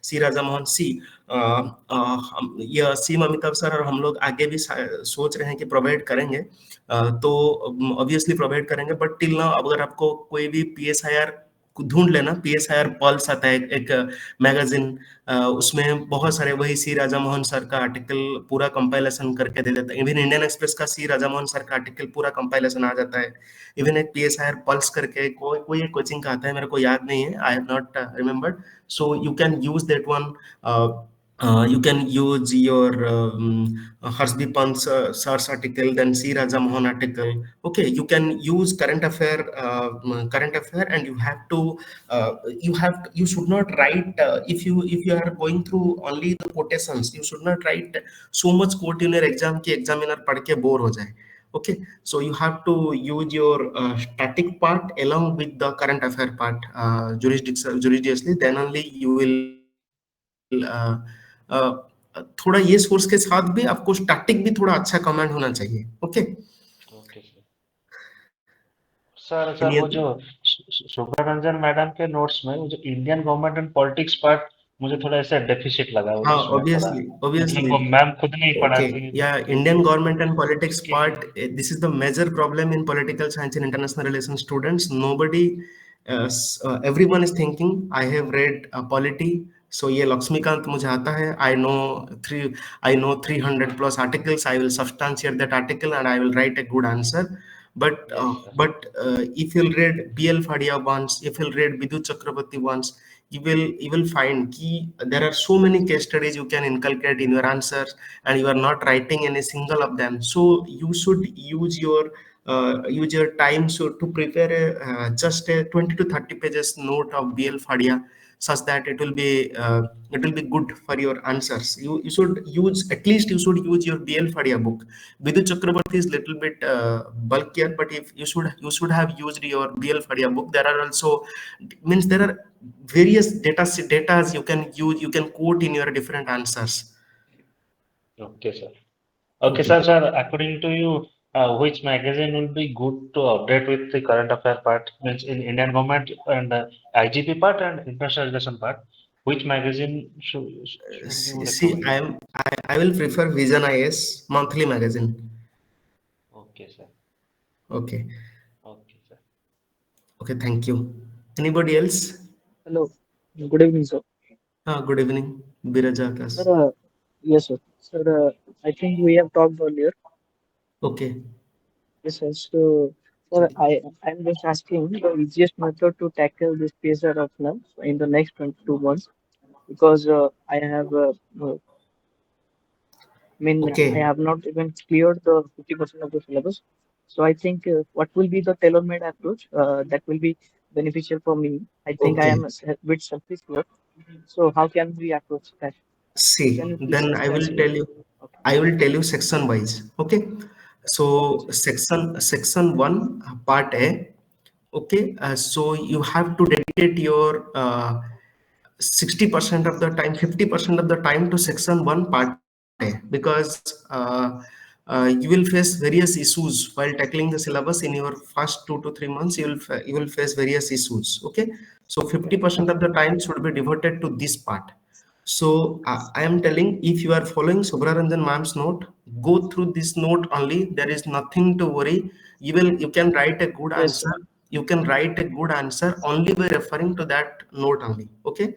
C Raja Mohan. C ये सीम Amitabh sir और हम लोग आगे भी सोच रहे हैं कि प्रोवाइड करेंगे, तो ऑब्वियसली प्रोवाइड करेंगे, बट टिल नाउ अगर आपको कोई भी PSIR ढूंढ लेना, PSIR पल्स आता है एक मैगजीन, उसमें बहुत सारे वही सी राजा मोहन सर का आर्टिकल पूरा कंपाइलेशन करके दे देता है। इवन इंडियन एक्सप्रेस का सी राजा मोहन सर का आर्टिकल पूरा कंपाइलेशन आ जाता है। इवन एक PSIR पल्स करके कोई एक कोचिंग का आता है, मेरे को याद नहीं है, I have not remembered. So you can use that one. You can use your Harsby Pant sir's article, then C Raja Mohan article. Okay, you can use current affair, and you should not write, if you are going through only the quotations, you should not write so much quote in your exam कि examiner पढ़ के bore हो जाए. Okay, so you have to use your static part along with the current affair part, jurisdictionally, then only you will थोड़ा ये source के साथ भी आपको स्टैटिक भी थोड़ा अच्छा कमांड होना चाहिए, okay. Okay, sir. Sir any वो जो सुब्रमण्यन मैडम के नोट्स में वो जो Indian government and politics part मुझे थोड़ा ऐसा डेफिसिट लगा हाँ, उसमें थोड़ा, obviously, मतलब obviously. वो मैम खुद नहीं Okay, पढ़ाती है yeah, तो Indian government and politics उसके part, लिए। this is the major problem in political science and international relations students. Nobody, everyone is thinking, I have read polity, so ये लक्ष्मीकांत मुझे आता है, I know 300 plus articles, I will substantiate that article and I will write a good answer. Yes sir. If you'll read BL Fadia once, if you'll read Bidhu Chakrabarti once, you will find key there are so many case studies you can inculcate in your answers, and you are not writing any single of them. So you should use your time so to prepare just a 20 to 30 pages note of BL Fadia, such that it will be good for your answers. You should use, at least you should use your BL Fadia book. Vidhu Chakrabarti is little bit bulkier, but if you should have used your BL Fadia book. There are also, means there are various data you can use, you can quote in your different answers. Okay sir. Okay, Okay. sir, according to you, which magazine will be good to update with the current affair part, means in Indian government and IGP part and international relation part, which magazine should you See, recommend? I will prefer Vision IS monthly magazine. Okay, sir. Okay. Okay, sir. Okay, thank you. Anybody else? Hello. Good evening, sir. Good evening, Birajakas. Sir, yes, sir. Sir, I think we have talked earlier. Okay. Yes, sir. So, sir, I'm just asking the easiest method to tackle this PSR of now in the next 22 months, because I have, I Okay. have not even cleared the 50% of the syllabus. So I think what will be the tailor-made approach that will be beneficial for me? I think I am Okay. a bit selfish here. So how can we approach that? Can See, you please then explain me? Okay. I will tell you section wise. Okay. Okay, So sir. section one, part A. Okay. So you have to dedicate your 60% of the time, 50% of the time to section one, part A, because you will face various issues while tackling the syllabus in your first 2 to 3 months. You will face various issues. Okay. So 50% of the time should be devoted to this part. So I am telling, if you are following Subhra Ranjan ma'am's note, go through this note only. There is nothing to worry. You can write a good Yes, sir. answer. You can write a good answer only by referring to that note only. Okay.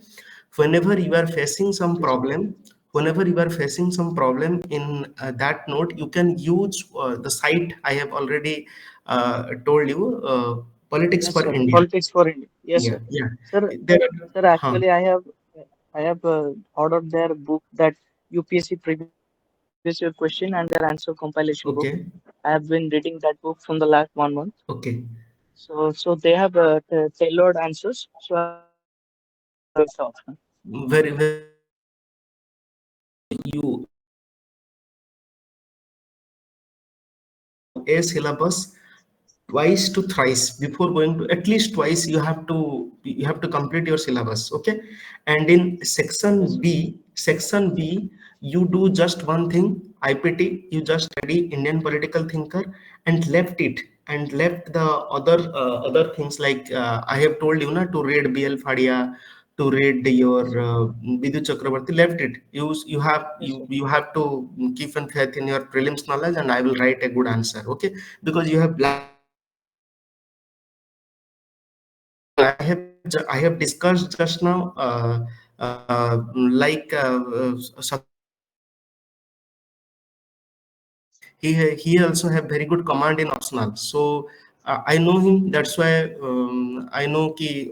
Whenever you are facing some Yes, sir. problem, whenever you are facing some problem in that note, you can use the site I have already told you, Politics Yes, for sir. India. Politics for India. Yes, Yeah, sir. yeah. Sir, There are, sir, actually, I have ordered their book, that UPSC previous year question and their answer compilation book. I have okay, been reading that book from the last 1 month. okay. So they have tailored answers. So I have been reading that book quite often. Very well done. You through a syllabus twice to thrice before going to, at least twice you have to complete your syllabus. Okay. And in Yes, sir. section b you do just one thing, IPT. You just study Indian political thinker and left it, and left the other things, like I have told you na, to read BL Fadia, to read your Yes, sir. Bidhu Chakrabarti. Left it. You have Yes, sir. you have to keep and faith in your prelims knowledge, and I will write a good answer. Okay. Because you have blank slate. And I have discussed just now, like Satyam Sir, he also have very good command in optional. So I know him. That's why I know कि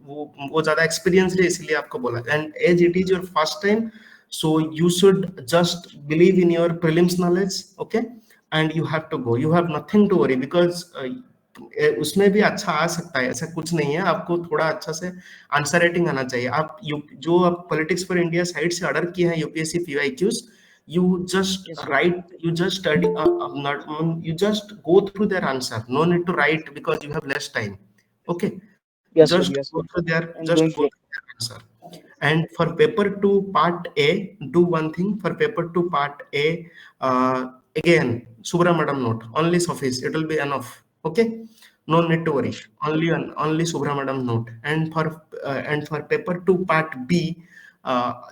वो ज़्यादा experienced है, इसलिए आपको बोला. And as it is your first time, so you should just believe in your prelims knowledge. Okay. And you have to go. You have nothing to worry, because उसमें भी अच्छा आ सकता है, ऐसा कुछ नहीं है. आपको थोड़ा अच्छा से आंसर राइटिंग आना चाहिए. जो आप पॉलिटिक्स फॉर इंडिया साइट से ऑर्डर किए हैं UPSC PYQs, you just Yes, sir. write, you just study, not, you just go through their answer. No need to write, because you have less time. Okay. Yes, sir. Just Yes, go sir. through their I'm just going go through it. through their answer. And for paper 2 part A, do one thing. For paper 2 part A, uh, again, Subra madam note only suffice, it will be enough. Okay. No need to worry. Yes, sir. Only Subra madam note. And for paper 2 part B,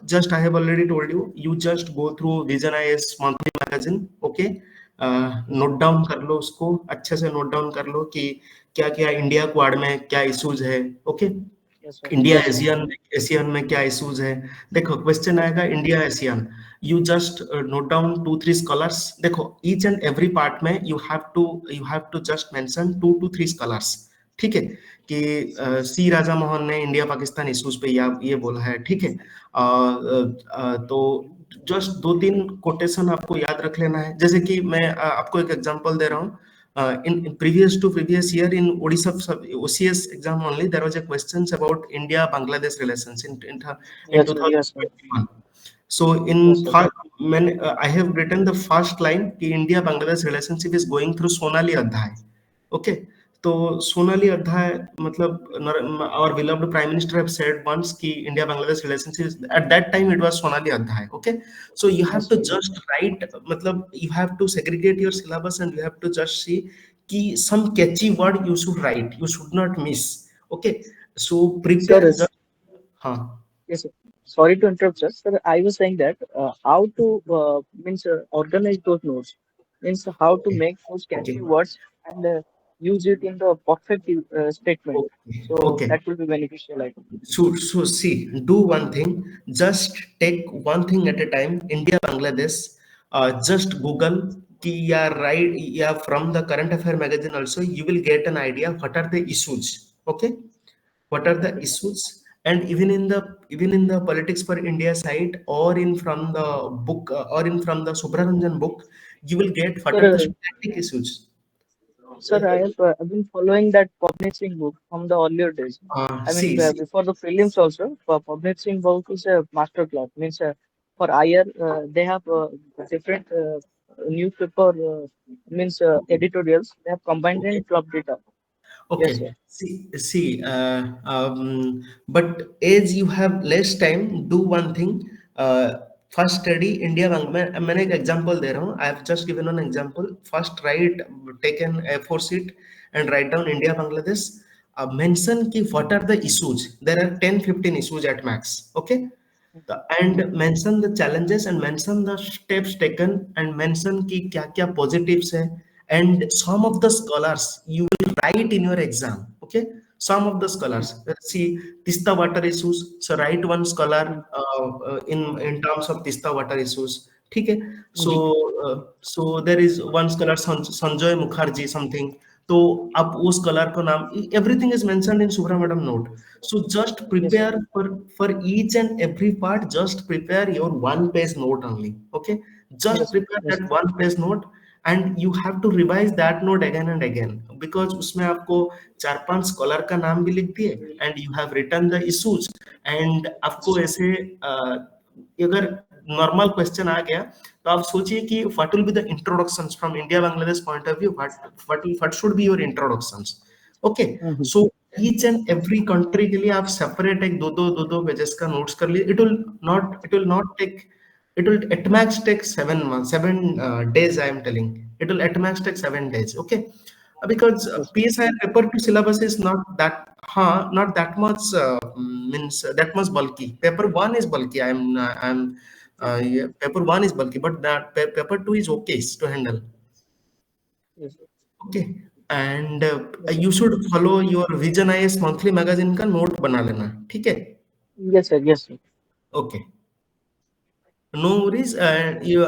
just I have already told you, you just go through Vision IS monthly magazine, okay? Yes, note down कर लो उसको, अच्छे से note down कर लो कि क्या क्या India quad में क्या इश्यूज है, okay? yes, sir. India Yes, sir. ASEAN ASEAN में क्या इश्यूज है? देखो क्वेश्चन आएगा India ASEAN, you just note down 2 3 scholars, देखो ईच एंड एवरी पार्ट में you have to just mention 2 to 3 scholars, ठीक है? कि सी राजा मोहन ने इंडिया पाकिस्तान इश्यूज पे या ये बोला है, ठीक है? तो जस्ट 2 3 कोटेशन आपको याद रख लेना है, जैसे कि मैं आपको एक एग्जांपल दे रहा हूँ. In previous year in Odisha OCS exam only, there was a questions about India Bangladesh relations in Yes, sir. Yes, sir. 2021. So Yes, in sir. first, I have written the first line कि India Bangladesh relationship is going through Sonali Adhyay. Okay. तो सोनाली अध्याय मतलब our beloved prime minister have said once कि India Bangladesh relationship, at that time it was Sonali Adhyay. Okay. So you have Yes, to sir. Yes, just write, मतलब you have to segregate your syllabus and you have to just see कि some catchy word you should write, you should not miss. Okay. So sir. prepare Yes, just, हाँ. yes, sir. Sorry to interrupt, sir. Sir, I was saying that how to means organize those notes, means how to Okay. make those catchy Okay. words and use it in the perfect statement. Okay. So Okay. that will be beneficial, I think. So see, do one thing. Just take one thing at a time. India, Bangladesh. Just Google. Ki yeah, right. Yeah, from the current affair magazine also, you will get an idea what are the issues. Okay, what are the Okay. issues, and even in the politics for India side, or in from the book, or in from the Subhranshu book, you will get what are the Sir, static issues. sir, I have I've been following that Pabnit Singh book from the earlier days. I mean, See. before the prelims also, Pabnit Singh book is a master class. Means for IR, they have different newspaper means editorials. They have combined Okay. and clubbed it up. Yes, sir. Okay, but as you have less time, do one thing. First study India मैंने एक example दे रहा हूँ. I have just given an example. First write, take an A4 sheet and write down India Bangladesh. Mention कि what are the issues. There are 10 15 issues at max. Okay. Mhm. And mention the challenges and mention the steps taken and mention कि क्या क्या positives है, and some of the scholars you will write in your exam. Okay, some of the scholars, let's see, Tista water issues, so write one scholar Mhm. in terms of Tista water issues. ठीक है. so Mhm. so there is one scholar Sanjay Mukherjee something, तो आप उस colour को नाम, everything is mentioned in Subhra madam note. So just Yes, sir. prepare for each and every part, just prepare your one page note only. Okay, just Yes, sir. prepare Yes, that sir. one page note, and you have to revise that note again and again, because उसमें आपको 4 5 scholar का नाम भी लिख दिए, and you have written the issues, and आपको ऐसे अगर नॉर्मल क्वेश्चन आ गया, तो आप सोचिए कि what will be the introductions from India Bangladesh point of view, what should be your introductions. Okay. Mhm. So each and every country के लिए आप सेपरेट एक दो पेजेस का नोट्स कर लिए. It will not take, it will at max take 7 months, 7 days. I am telling, it will at max take 7 days. Okay. Because Yes, sir. PSIR paper to syllabus is not that much, means that much bulky. Paper one is bulky. Yeah, paper one is bulky, but that paper two is okay to handle. Yes, sir. Okay. And Yes, sir. you should follow your Vision IS monthly magazine का note बना लेना. ठीक है. Yes, sir. Yes, sir. Okay. No worries. ये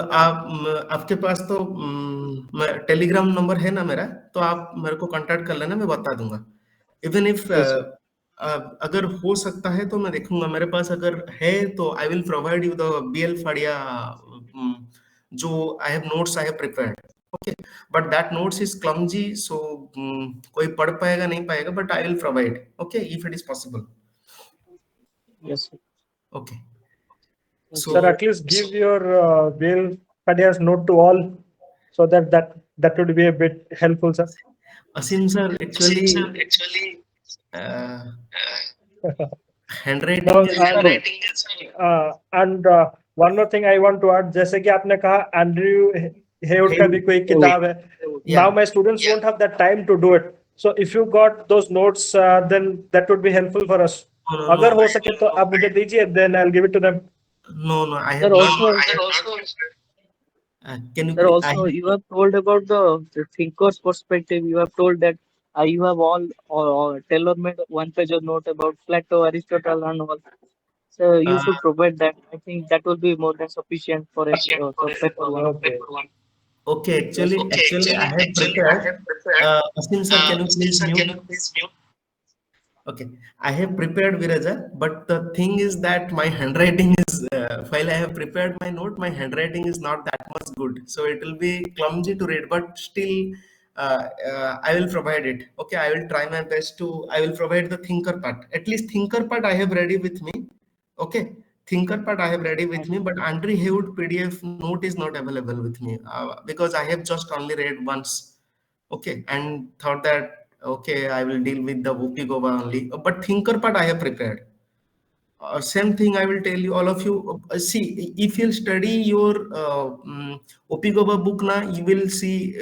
आपके पास तो Telegram number है ना मेरा, तो आप मेरे को कांटेक्ट कर लेना, मैं बता दूंगा. Even if Yes, sir. अगर हो सकता है तो मैं देखूंगा, मेरे पास अगर है तो I will provide you the BL Fadia, जो I have notes I have prepared. Okay. But that notes is clumsy, so कोई पढ़ पाएगा नहीं पाएगा, but I will provide. Okay, if it is possible. Yes, sir. Okay. Okay, so Sir, sir. at least give your Bill Padia's note to all so that would be a bit helpful, sir. Asim sir, actually, uh, No, handwriting is and one more thing I want to add, जैसे कि आपने कहा Andrew Heywood का hey, भी कोई Hey, wood. किताब है. Now yeah. my students won't have that time to do it. So if you got those notes, then that would be helpful for us. No, no, अगर no. हो सके तो आप मुझे दीजिए, then I'll give it to them. No, no, I Sir, have not. also, Can you sir, please? also, you have told about the thinker's perspective. You have told that you have all tailor-made one-pager note about Plato, Aristotle, and all. So you Uh, should provide that. I think that will be more than sufficient for a paper one. Okay. okay, Yes, sir. actually, I have prepared. Asim sir, can you please mute? Okay, I have prepared Viraja, but the thing is that my handwriting is, while I have prepared my note, my handwriting is not that much good. So it will be clumsy to read, but still, I will provide it. Okay, I will try my best to, I will provide the thinker part. At least thinker part I have ready with me. Okay, thinker part I have ready with me, but Andre Hewood PDF note is not available with me because I have just only read once. Okay, and thought that okay, I will deal with the Whoopi Goba only. But thinker part I have prepared. Same thing I will tell you, all of you. See, if you'll study your Whoopi Goba book now, you will see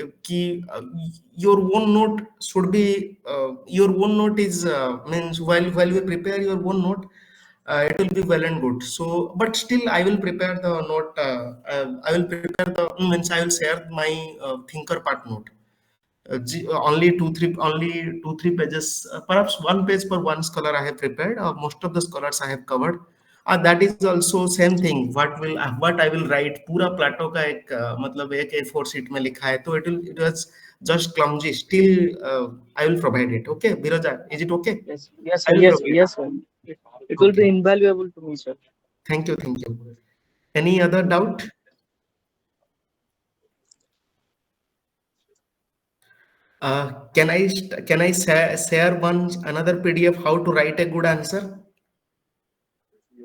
your own note should be your own note is means while you prepare your own note, it will be well and good. So, but still, I will prepare the note. I will prepare the means I will share my thinker part note. Only two three pages, perhaps one page per one scholar I have prepared. Most of the scholars I have covered. That is also same thing. What I will write पूरा Plato का एक मतलब एक A4 sheet में लिखा है, तो it was just clumsy. Still, I will provide it. Okay, Biraja, is it okay? Yes, yes, I sir. will Yes, provide. yes, sir. It will be Okay. invaluable to me, sir. Thank you. Thank you. Any other doubt? Can I share one another PDF how to write a good answer?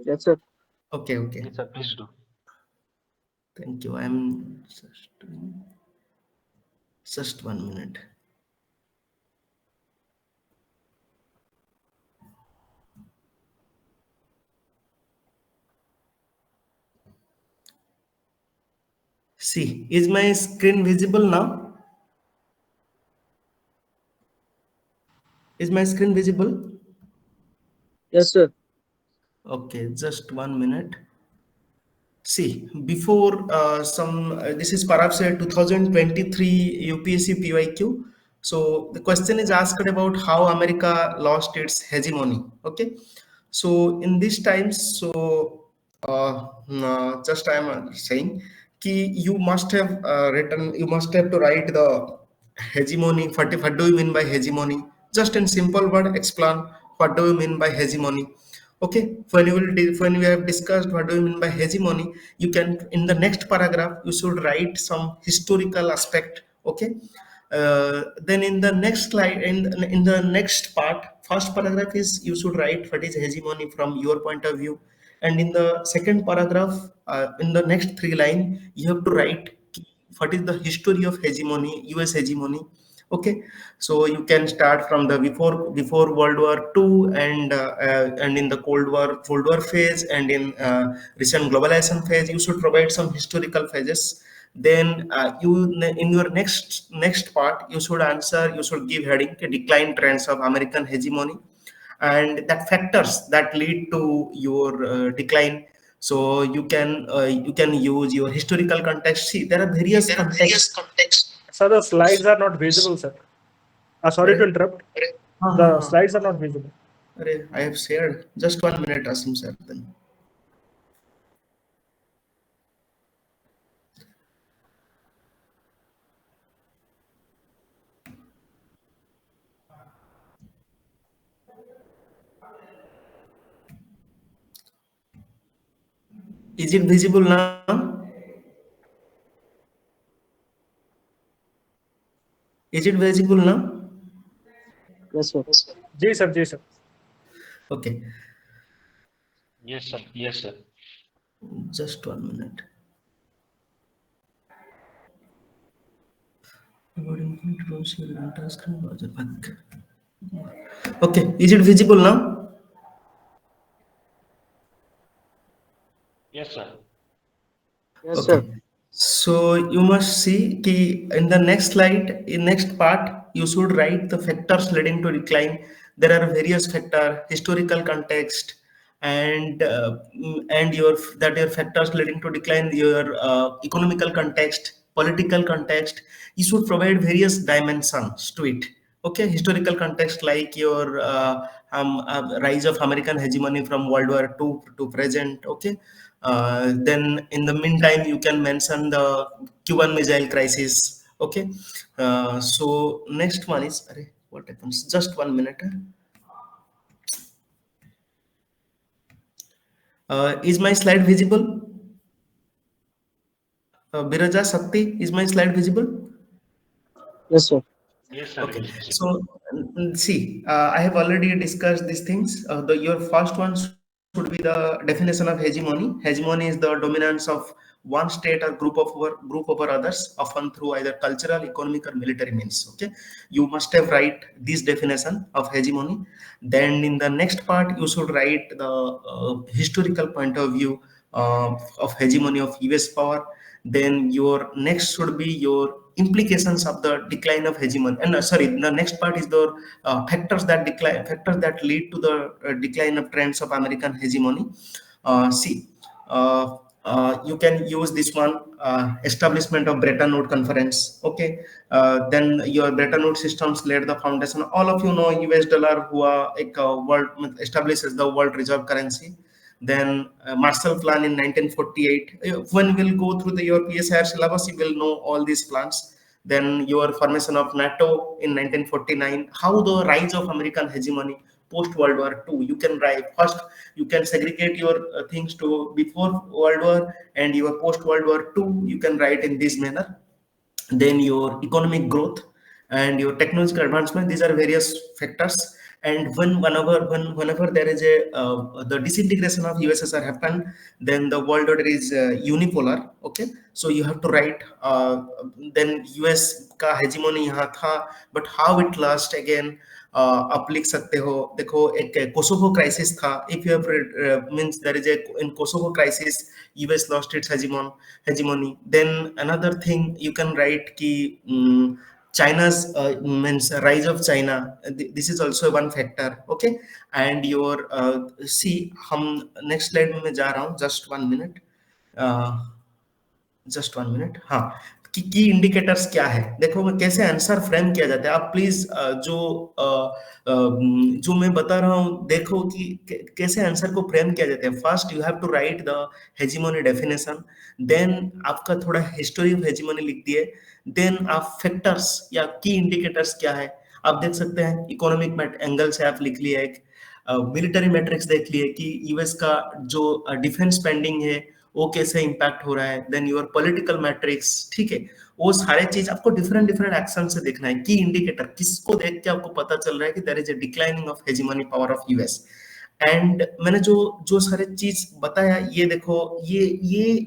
Yes, sir. Okay, okay. Yes, sir, please do. Thank you. I'm just 1 minute. See, is my screen visible now? Is my screen visible? Yes, sir. Okay, just 1 minute. See, before this is perhaps a 2023 UPSC PYQ. So the question is asked about how America lost its hegemony. Okay, so in these times, so no, just I am saying, ki you must have written, you must have to write the hegemony. What do you mean by hegemony? Just in simple word, explain what do you mean by hegemony. Okay, when we have discussed what do you mean by hegemony, you can in the next paragraph you should write some historical aspect. Okay, then in the next slide, in the next part, first paragraph is you should write what is hegemony from your point of view, and in the second paragraph, in the next three line, you have to write what is the history of hegemony, US hegemony. Okay, so you can start from the before World War II, and in the Cold War phase, and in recent globalization phase. You should provide some historical phases. Then you in your next part you should answer. You should give heading decline trends of American hegemony, and that factors that lead to your decline. So you can use your historical context. See, there are various contexts. Sir, the slides are not visible, sir. Sorry to Arre, interrupt. हाँ हाँ The हाँ slides are not visible. अरे I have shared. Just 1 minute, Asim sir. Then is it visible now? Is it visible now? Yes, sir. जी sir, जी sir. Okay, Yes, sir. Yes, sir. just 1 minute. Okay, is it visible now? Yes, sir. Yes, sir. Okay. So you must see ki in the next slide, in next part, you should write the factors leading to decline. there are various factor, historical context, and your that your factors leading to decline, your economical context, political context. You should provide various dimensions to it. Okay, historical context like your rise of American hegemony from World War II to present. Okay, then in the meantime you can mention the Cuban Missile Crisis. Okay, so next one is, what happens? Just 1 minute. Is my slide visible? Biraja, Sakti, is my slide visible? Yes, sir. Yes, sir, Okay, it's visible. so see, I have already discussed these things. Your first one should be the definition of hegemony. Hegemony is the dominance of one state or group over others, often through either cultural, economic, or military means. Okay, you must have write this definition of hegemony. Then in the next part, you should write the historical point of view of hegemony of US power. Then your next should be your implications of the decline of hegemony, and sorry, the next part is the factors that lead to the decline of trends of American hegemony. See, you can use this one, establishment of Bretton Woods conference. Okay, then your Bretton Woods systems laid the foundation. All of you know US dollar who are world establishes the world reserve currency. Then Marshall Plan in 1948. When we'll go through your PSIR syllabus, you will know all these plans. Then your formation of NATO in 1949. How the rise of American hegemony post World War II. You can write first. You can segregate your things to before World War and your post World War II. You can write in this manner. Then your economic growth and your technological advancement, these are various factors. And whenever there is a the disintegration of USSR happened, then the world order is unipolar. Okay, so you have to write then US का hegemony यहाँ था, but how it last again, आप लिख सकते हो. देखो एक Kosovo crisis था. If you have means there is a in Kosovo crisis, US lost its hegemony. Then another thing you can write ki China's means rise of China. This is also one factor. Okay, and your see, हम next slide में मैं जा रहा हूँ. Just 1 minute. Just 1 minute. हाँ, की indicators क्या है, देखो मैं कैसे आंसर फ्रेम किया जाता है. आप प्लीज जो मैं बता रहा हूँ देखो कि कैसे आंसर को फ्रेम किया जाता है. First you have to write the hegemony definition. Then आपका थोड़ा हिस्टोरी ऑफ हेजिमोनी लिख दिए. देन आप फैक्टर्स या की इंडिकेटर्स क्या है आप देख सकते हैं. इकोनॉमिक एंगल से आप लिख लिए. एक मिलिट्री मैट्रिक्स देख लिए कि यूएस का जो डिफेंस स्पेंडिंग है वो कैसे इंपैक्ट हो रहा है. Then your political matrix. ठीक है, वो सारे चीज आपको डिफरेंट डिफरेंट एक्शन से देखना है. की इंडिकेटर किसको देख के आपको पता चल रहा है कि there is a declining of hegemony power of US. And मैंने जो जो सारे चीज बताया, ये देखो, ये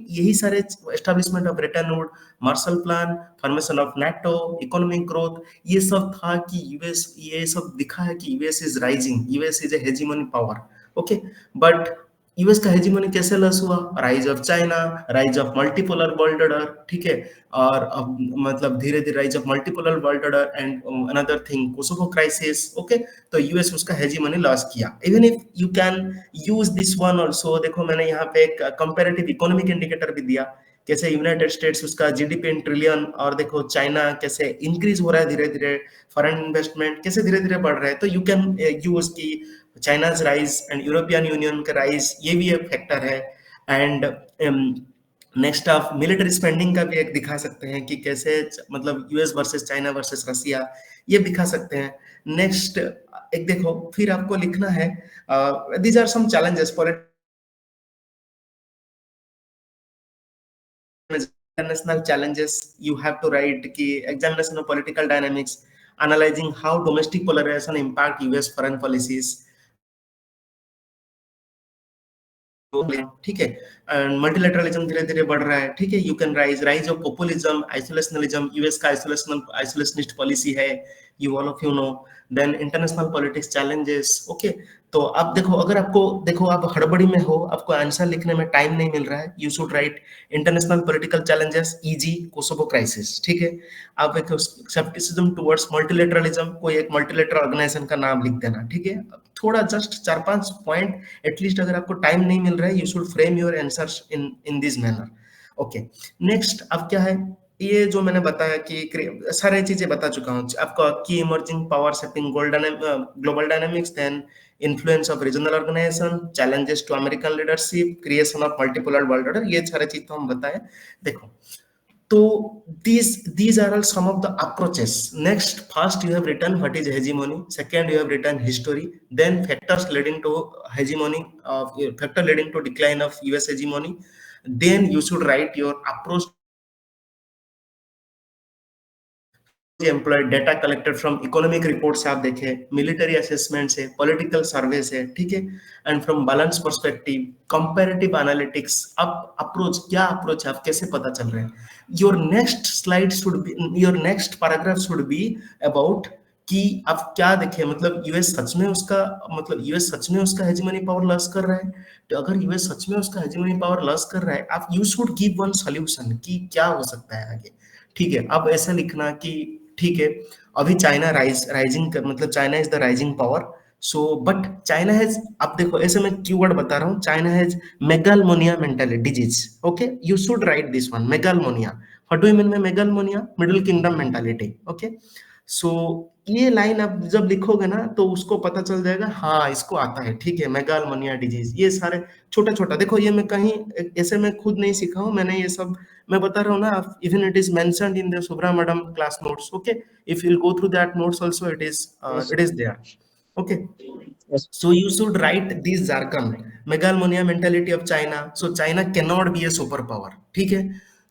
यही सारे establishment of Britain would, Marshall plan, formation of NATO, economic growth, ये सब था कि यूएस, ये सब दिखा है कि US is rising, US is a hegemony power. Okay, but US का हेजिमनी कैसे लॉस हुआ? Rise of China, rise of multipolar world order. ठीक है, और मतलब धीरे धीरे rise of multipolar world order and another thing Kosovo crisis. Okay, तो यूएस उसका हेजिमनी लॉस किया. Even if you can use this one also. देखो मैंने यहाँ पे एक कंपैरेटिव इकोनॉमिक इंडिकेटर भी दिया, कैसे यूनाइटेड स्टेट्स उसका जीडीपी इन ट्रिलियन, और देखो चाइना कैसे इंक्रीज हो रहा है धीरे धीरे, फॉरेन इन्वेस्टमेंट कैसे धीरे धीरे बढ़ रहा है. तो यू कैन यूज की China's rise and European union का राइज, ये भी एक फैक्टर है. एंड नेक्स्ट आप मिलिट्री स्पेंडिंग का भी एक दिखा सकते हैं कि कैसे मतलब यूएस वर्सेस चाइना वर्सेस रसिया, ये दिखा सकते हैं. नेक्स्ट एक देखो, फिर आपको लिखना है these are some challenges for international challenges. You have to write ki examination of political dynamics, analyzing how domestic polarization impact US foreign policies. ठीक है, एंड मल्टीलेटरलिज्म धीरे धीरे बढ़ रहा है. ठीक है, you can rise of populism, isolationalism, US का आइसोलेशनिस्ट पॉलिसी है, you all of you know. Then international politics challenges. Okay, तो आप देखो, अगर आपको देखो आप हड़बड़ी में हो, आपको आंसर लिखने में टाइम नहीं मिल रहा है, you should right international political challenges easy Kosovo crisis, ठीक है। आप एक स्केप्टिसिज्म टुवर्ड्स मल्टीलेटरलिज्म, कोई एक मल्टीलेटरल ऑर्गेनाइजेशन का नाम लिख देना, ठीक है। थोड़ा जस्ट 4-5 पॉइंट एटलीस्ट, अगर आपको टाइम नहीं मिल रहा है, you should frame your answers in this manner. Okay, next अब क्या है, ये जो मैंने बताया कि सारे चीजें बता चुका हूँ आपको, की emerging power shaping global dynamics, then influence of regional organisation, challenges to American leadership, creation of multipolar world order, ये सारे चीज तो हम बताए। देखो, तो these are all some of the approaches. Next, first you have written what is hegemony, second you have written history, then factors leading to hegemony, factor leading to decline of US hegemony, then you should write your approach to employed, data collected from economic report से आप देखें, military assessment से, political सर्वे से, ठीक है, and from balance perspective, comparative analytics, अब approach क्या approach है, आप कैसे पता चल रहे हैं। Your next slide should be, your next paragraph should be about कि आप क्या देखें, मतलब यूएस सच में उसका, मतलब यूएस सच में उसका हेजेमनी पावर लॉस कर रहा है। तो अगर यूएस सच में उसका हेजेमनी पावर लॉस कर रहा है, आप you should give one solution कि क्या हो सकता है आगे, ठीक है। अब ऐसा लिखना कि ठीक है, अभी चाइना राइजिंग, मतलब China is the rising power, so but China has, आप देखो ऐसे मैं कीवर्ड बता रहा हूँ, China has megalomania mentality disease. Okay, you should write this one, megalomania. What do you mean by megalomania? Middle kingdom mentality. Okay, so ये line आप जब लिखोगे ना, तो उसको पता चल जाएगा, हाँ इसको आता है, ठीक है, मेगालमोनिया डिजीज, ये सारे छोटा छोटा देखो, ये मैं कहीं ऐसे मैं खुद नहीं सीखा हूँ, मैंने ये सब मैं बता रहा हूँ ना, even it is mentioned in the Subhra madam class notes. Okay, if you go through that notes also, Yes, it is there. Okay, yes, so you should write this jargon, megalomania mentality of China, so China cannot be a superpower, ठीक है।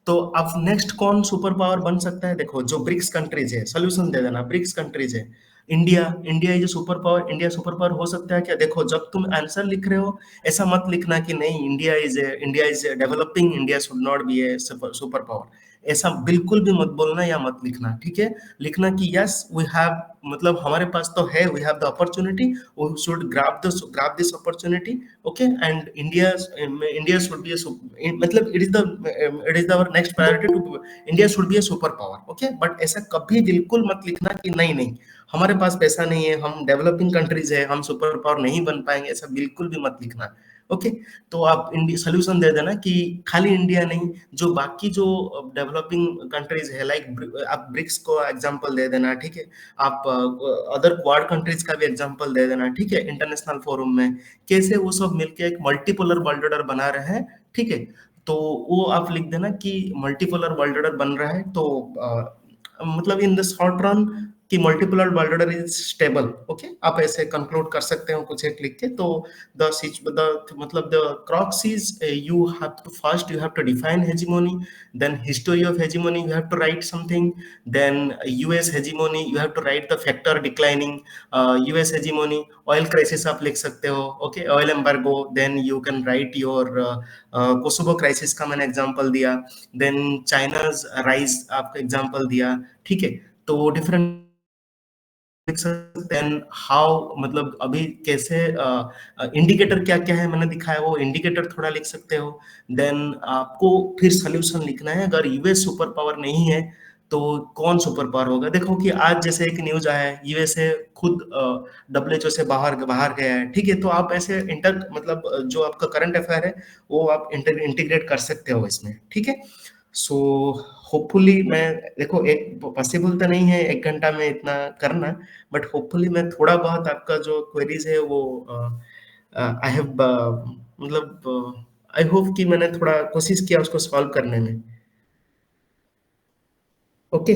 तो अब next कौन super power बन सकता है, देखो जो ब्रिक्स कंट्रीज है, सोल्यूशन दे देना, ब्रिक्स कंट्रीज है, India, India is super power, India super power हो सकता है क्या? देखो जब तुम आंसर लिख रहे हो, ऐसा मत लिखना कि नहीं India is developing, India should not be a super power, ऐसा बिल्कुल भी मत बोलना या मत लिखना, ठीक है। लिखना कि यस वी हैव, मतलब हमारे पास तो है, we have the opportunity, we should grab this opportunity. Okay, and India should be मतलब it is our next priority to, India should be a super power. Okay, but ऐसा कभी बिल्कुल मत लिखना कि नहीं नहीं हमारे पास पैसा नहीं है, हम डेवलपिंग कंट्रीज है, हम सुपर पावर नहीं बन पाएंगे, ऐसा बिल्कुल भी मत लिखना। ओके, तो आप इंडिया सोल्यूशन दे देना कि खाली इंडिया नहीं, जो बाकी जो डेवलपिंग कंट्रीज है, लाइक आप ब्रिक्स को एग्जांपल दे देना, ठीक है। आप अदर क्वाड कंट्रीज का भी एग्जांपल दे देना, ठीक है, इंटरनेशनल फोरम में कैसे वो सब मिलके एक मल्टीपोलर वर्ल्ड ऑर्डर बना रहे हैं, ठीक है। तो वो आप लिख देना कि मल्टीपोलर वर्ल्ड ऑर्डर बन रहा है, तो मतलब इन द शॉर्ट रन कि multipolar world order is stable. Okay, आप ऐसे कंक्लूड कर सकते हो कुछ एक लिख के। तो द मतलब the Crocs is, you have to first you have to define hegemony, then history of hegemony you have to write something, then US hegemony you have to write the factor declining US hegemony, oil crisis आप लिख सकते हो, okay, oil embargo, then you can write your Kosovo crisis का मैंने example दिया, then चाइना's rise आपका example दिया, ठीक है। तो डिफरेंट लिख सकते हैं, हाउ मतलब अभी कैसे इंडिकेटर क्या क्या है मैंने दिखाया, वो इंडिकेटर थोड़ा लिख सकते हो। देन आपको फिर सोल्यूशन लिखना है, अगर यूएस सुपर पावर नहीं है तो कौन सुपर पावर होगा। देखो कि आज जैसे एक न्यूज आया है, यूएसए खुद डब्ल्यूएचओ से बाहर बाहर गया है, ठीक है। तो आप ऐसे इंटर मतलब जो आपका करंट अफेयर है वो आप इंटीग्रेट कर सकते हो इसमें, ठीक है। सो होपफुली मैं, देखो एक पॉसिबल तो नहीं है 1 घंटा में इतना करना, बट होपफुली मैं थोड़ा बहुत आपका जो क्वेरीज है वो आई हैव मतलब आई होप कि मैंने थोड़ा कोशिश किया उसको सॉल्व करने में। Okay,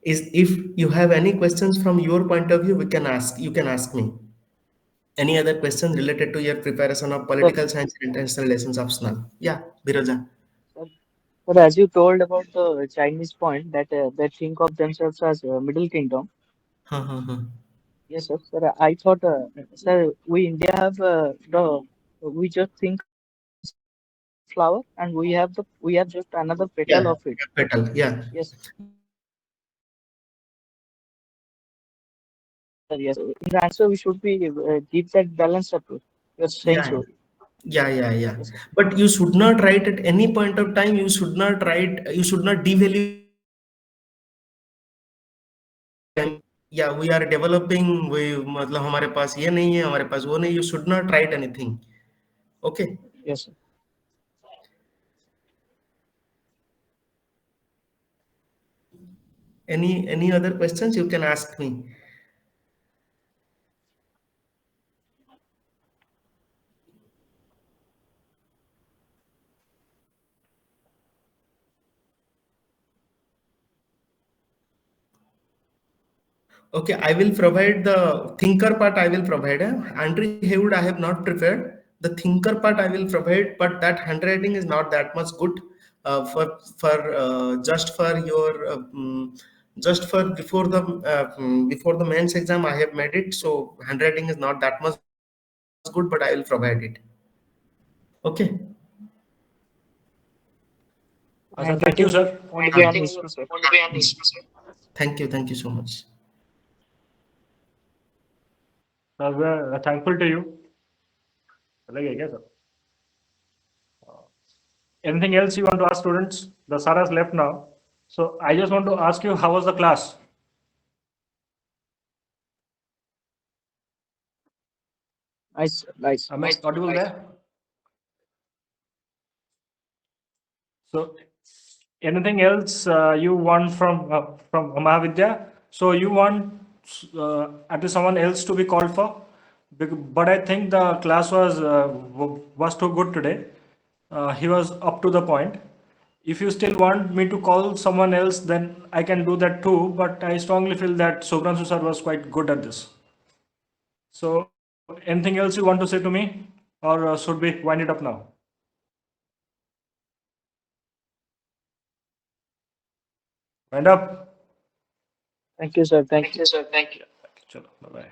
is if you have any questions from your point of view, we can ask, you can ask me any other question related to your preparation of sir. political science and international relations optional. Yeah, Biraja. Sir, sir, as you told about the Chinese point that they think of themselves as Middle Kingdom. हाँ हाँ हाँ, Yes, sir. Sir, I thought, sir, we India have the we just think of it as a flower, and we have just another petal of it. yeah, petal, yeah. Yes, Yes, sir. In the answer, we should be give that balanced approach. You're saying Yeah, so. yeah. Yes, sir. But you should not write at any point of time. You should not write. You should not devalue anything. Yeah, we are developing. We मतलब हमारे पास ये नहीं है, हमारे पास वो नहीं. You should not write anything. Okay. Yes, sir. Any other questions you can ask me? Okay, I will provide the thinker part. I will provide. Andrew Haywood, I have not prepared. The thinker part I will provide, but that handwriting is not that much good. Just for your just for before the mains exam, I have made it. So handwriting is not that much good, but I will provide it. Okay. Thank you, Handwriting sir. won't be an issue, sir. Thank you so much. We're thankful to you. लगे क्या sir? Anything else you want to ask students? The sir has left now. So I just want to ask you, how was the class? Nice, nice. Am I audible there? So anything else you want from Mahavidya? So you want at least someone else to be called for? But I think the class was too good today. He was up to the point. If you still want me to call someone else, then I can do that too. But I strongly feel that Subhranshu sir was quite good at this. So anything else you want to say to me, or should we wind it up now? Wind up. Thank you, sir. Thank you. Chalo, bye bye.